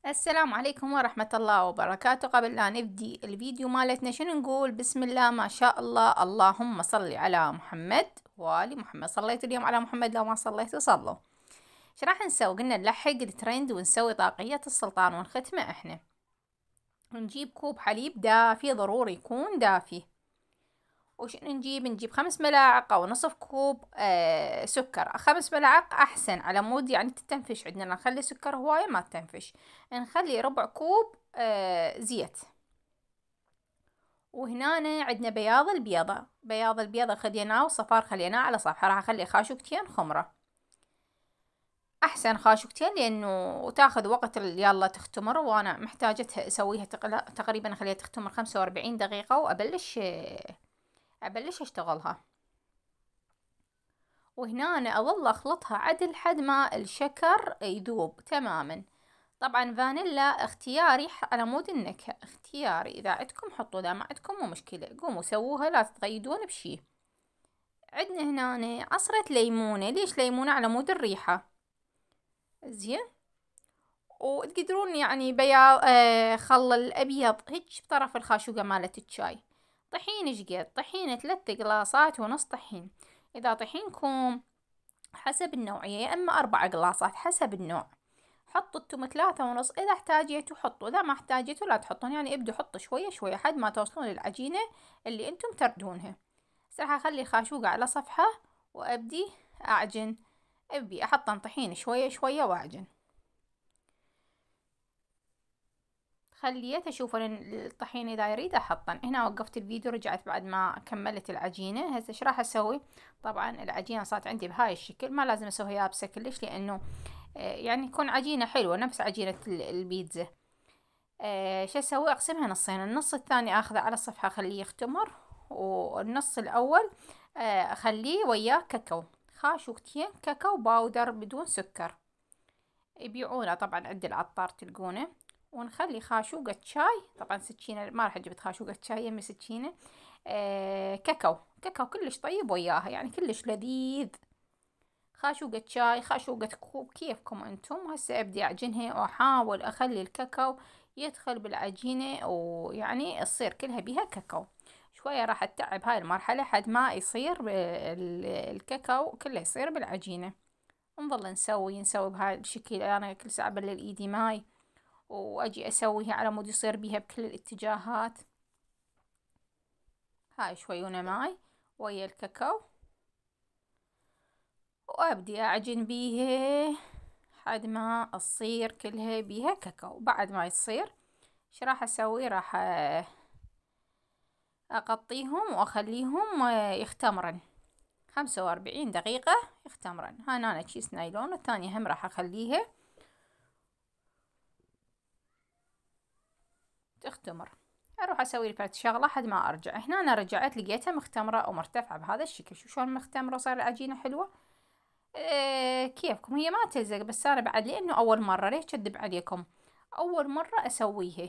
السلام عليكم ورحمة الله وبركاته. قبل لا نبدي الفيديو مالتنا شنو نقول؟ بسم الله ما شاء الله، اللهم صل على محمد وآل محمد. صليت اليوم على محمد؟ لو ما صليتوا صلوا. ايش راح نسوي؟ قلنا نلحق الترند ونسوي طاقية السلطان ونختمه احنا. ونجيب كوب حليب دافي، ضروري يكون دافي. وشنو نجيب 5 ملاعق او نصف كوب سكر. 5 ملاعق احسن على مود يعني تتنفش عندنا، نخلي سكر هواية ما تنفش. نخلي ربع كوب زيت. وهنا عندنا بياض البيضة خليناه وصفار خليناه على صفحة. راح اخلي خاشوقتين خمرة، احسن خاشوقتين لانه تاخذ وقت يلا تختمر، وانا محتاجتها اسويها تقريبا اخليها تختمر 45 دقيقة وابلش اشتغلها. وهنا أنا أظل أخلطها عدل حد ما الشكر يذوب تماما. طبعا فانيلا اختياري على مود النكهة، اختياري، إذا عندكم حطوا، إذا ما عندكم مو مشكلة، قوموا سووها لا تتقيدون بشي. عندنا هنا عصرة ليمونة. ليش ليمونة؟ على مود الريحة. زين. وتقدرون يعني بياض خل الأبيض هيك بطرف الخاشوقة مالت الشاي. طحين قد؟ طحين 3 قلاصات ونص طحين. إذا طحينكم حسب النوعية، يا إما 4 قلاصات حسب النوع. حطوا التوم 3 ونص، إذا احتاجيتوا حطوا، إذا ما احتاجيتوا لا تحطون، يعني ابدوا حطوا شوية شوية حد ما توصلون للعجينة اللي انتم تردونها. راح اخلي الخاشوقة على صفحة وابدي اعجن. ابي احطن طحين شوية شوية واعجن. خليت اشوف الطحين اذا يريد احطن. هنا وقفت الفيديو، رجعت بعد ما كملت العجينة. هسه ايش راح اسوي؟ طبعا العجينة صارت عندي بهاي الشكل، ما لازم اسويها يابسة كلش لانه يعني تكون عجينة حلوة نفس عجينة البيتزا. شو اسوي؟ اقسمها نصين، النص الثاني اخذه على الصفحة اخليه يختمر، والنص الاول اخليه وياه كاكاو، خاشوقتين كاكاو باودر بدون سكر، يبيعونه طبعا عند العطار تلقونه. ونخلي خاشوقة شاي، طبعا سكينة ما راح اجيب خاشوقة شاي، يمي سكينة كاكاو كلش طيب وياها، يعني كلش لذيذ. خاشوقة شاي، خاشوقة كوب، كيفكم انتم. هسه ابدي اعجنها واحاول اخلي الكاكاو يدخل بالعجينة، ويعني تصير كلها بيها كاكاو. شوية راح اتعب هاي المرحلة حد ما يصير الكاكاو كله يصير بالعجينة. نظل نسوي بهاي الشكل. انا كل ساعة بلل ايدي ماي واجي اسويها على مود يصير بيها بكل الاتجاهات. هاي شويونة ماي ويا الكاكاو، وابدي اعجن بيها لحد ما تصير كلها بيها كاكاو. بعد ما يصير ايش راح اسوي؟ راح اغطيهم واخليهم يختمرن 45 دقيقة يختمرن. هاي انا كيس نايلون، والثانية هم راح اخليها تختمر. اروح اسوي الفات شغلة لحد ما ارجع. هنا انا رجعت لقيتها مختمرة ومرتفعة بهذا الشكل. شو شلون مختمرة صار العجينة حلوة. كيفكم، هي ما تلزق، بس انا بعد لانه اول مرة ليش كذب عليكم، اول مرة اسويها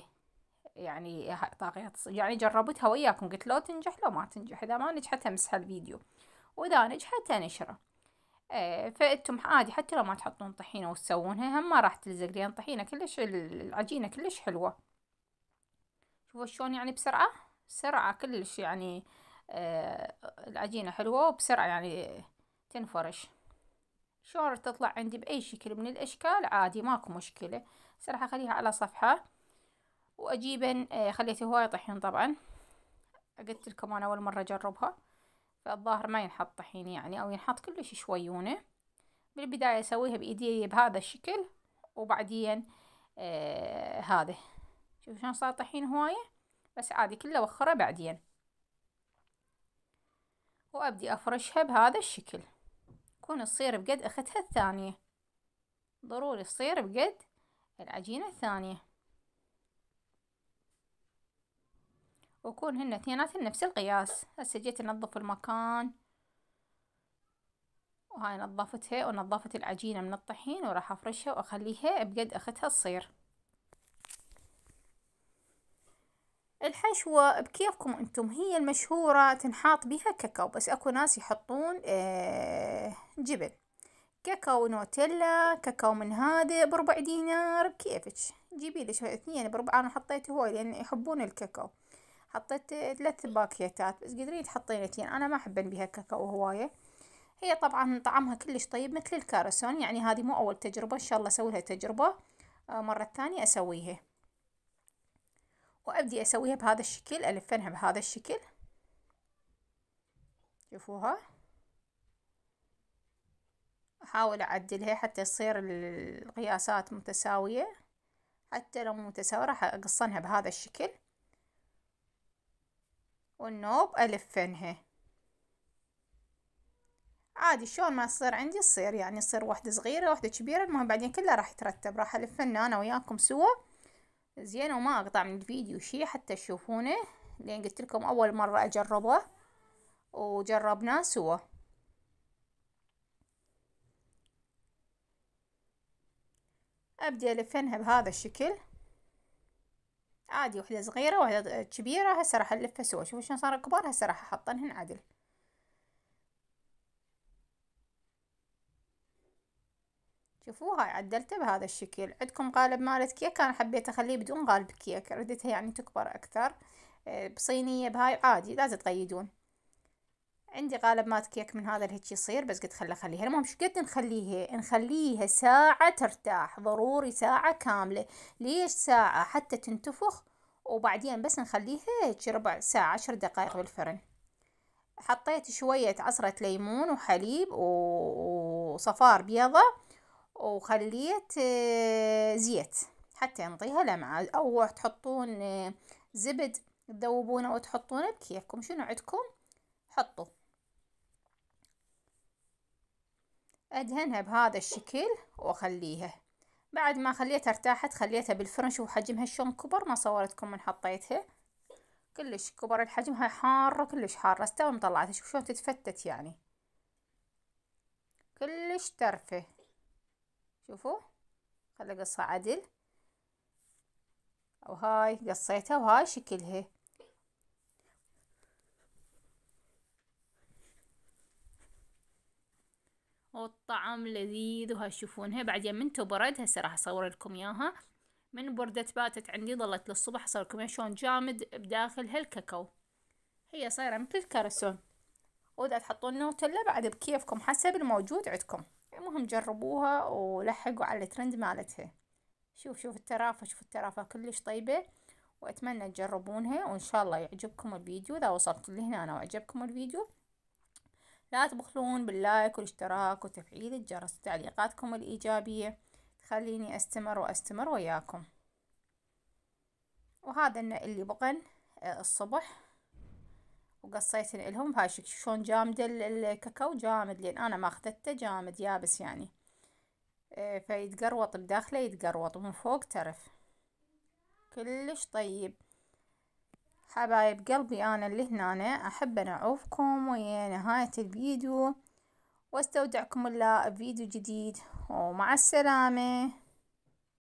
يعني طاقية يعني جربتها وياكم، قلت لو تنجح لو ما تنجح، اذا ما نجحت امسح الفيديو، واذا نجحت انشره. فانتم عادي حتى لو ما تحطون طحينة وتسوونها هم ما راح تلزق، لان طحينة كلش العجينة كلش حلوة. شوفوا شلون يعني بسرعة كلش يعني العجينة حلوة وبسرعة يعني تنفرش. شلون تطلع عندي بأي شكل من الأشكال عادي ماكو مشكلة. بس راح أخليها على صفحة وأجيبن. خليته هواي طحين طبعا، قلت لكم أنا أول مرة أجربها، فالظاهر ما ينحط طحين يعني، أو ينحط كلش شويونة. بالبداية أسويها بإيدي بهذا الشكل، وبعدين هذا شوف شلون صار طحين هواية، بس عادي كله وخره بعدين. وأبدي أفرشها بهذا الشكل، تكون تصير بقد أختها الثانية، ضروري تصير بقد العجينة الثانية، ويكون هن اثنيناتهن نفس القياس. هسه جيت انظف المكان، وهاي نظفتها ونظفت العجينة من الطحين، وراح افرشها واخليها بقد اختها تصير. الحشوة بكيفكم انتم، هي المشهورة تنحاط بها كاكاو، بس اكو ناس يحطون جبن. كاكاو نوتيلا، كاكاو من هذا بربع دينار بكيفك، جيبي لك اثنين بربع. انا حطيت هواي لان يحبون الكاكاو، حطيت 3 باكيتات، بس قدرين تحطين 2. انا ما احب بيها كاكاو هواية. هي طبعا طعمها كلش طيب مثل الكارسون، يعني هذه مو اول تجربة، ان شاء الله اسوي لها تجربة مرة ثانية اسويها. وابدي اسويها بهذا الشكل، الفنها بهذا الشكل، شوفوها. احاول اعدلها حتى تصير القياسات متساوية، حتى لو مو متساوية راح اقصنها بهذا الشكل، والنوب الفنها عادي شلون ما تصير عندي تصير، يعني تصير واحدة صغيرة واحدة كبيرة، المهم بعدين كلها راح يترتب. راح الفن انا وياكم سوا زين، وما اقطع من الفيديو شي حتى تشوفونه، لان قلت لكم اول مرة اجربه وجربناه سوا. ابدي الفنها بهذا الشكل عادي، واحدة صغيرة واحدة كبيرة. هسه راح الفها سوا، شوفوا شلون صار كبار، هسه راح احطنهن عدل. شوفوا هاي عدلته بهذا الشكل. عندكم قالب مالت كيك، انا حبيت اخليه بدون قالب كيك، ردتها يعني تكبر اكثر. بصينية بهاي عادي لازم تقيدون. عندي قالب مالت كيك من هذا اللي هيك يصير، بس قلت خليها. المهم شو قد نخليها ساعة ترتاح، ضروري ساعة كاملة. ليش ساعة؟ حتى تنتفخ، وبعدين بس نخليها هيك ربع ساعة 10 دقائق بالفرن. حطيت شوية عصرة ليمون وحليب وصفار بيضة، وخليت زيت حتى ينطيها لمعة، او تحطون زبد تذوبونه وتحطونه بكيفكم، شنو عندكم حطوا. ادهنها بهذا الشكل واخليها. بعد ما خليتها ارتاحت خليتها بالفرن. شوفوا حجمها شلون كبر، ما صورتكم من حطيتها كلش كبر الحجم. هاي حارة كلش حارة، استوى مطلعتها. شوفوا شلون تتفتت، يعني كلش ترفه. شوفوا خلي اقصها عدل، وهاي قصيتها وهاي شكلها. والطعم لذيذ. وهاي تشوفونها بعدين من تبرد. هسه راح اصور لكم اياها من بردت باتت عندي ظلت للصبح. اصور لكم اياها شلون جامد بداخلها الكاكاو. هي صايره مثل الكرسون. واذا تحطون نوتيلا بعد بكيفكم حسب الموجود عندكم. المهم جربوها ولحقوا على الترند مالتها. شوف الترافة، شوف الترافة كلش طيبة. واتمنى تجربونها، وان شاء الله يعجبكم الفيديو. اذا وصلت لهنا انا وعجبكم الفيديو لا تبخلون باللايك والاشتراك وتفعيل الجرس. تعليقاتكم الإيجابية تخليني أستمر وياكم. وهذا اللي بقن الصبح وقصيت لهم بهاي الشكل. شلون جامد الكاكاو، جامد لأن أنا ما أخذته جامد يابس يعني. فيتقروط بداخله، يتقروط ومن فوق ترف كلش طيب. حبايب قلبي أنا اللي هنا أحب أعوفكم ويا نهاية الفيديو، واستودعكم الله بفيديو جديد، ومع السلامة.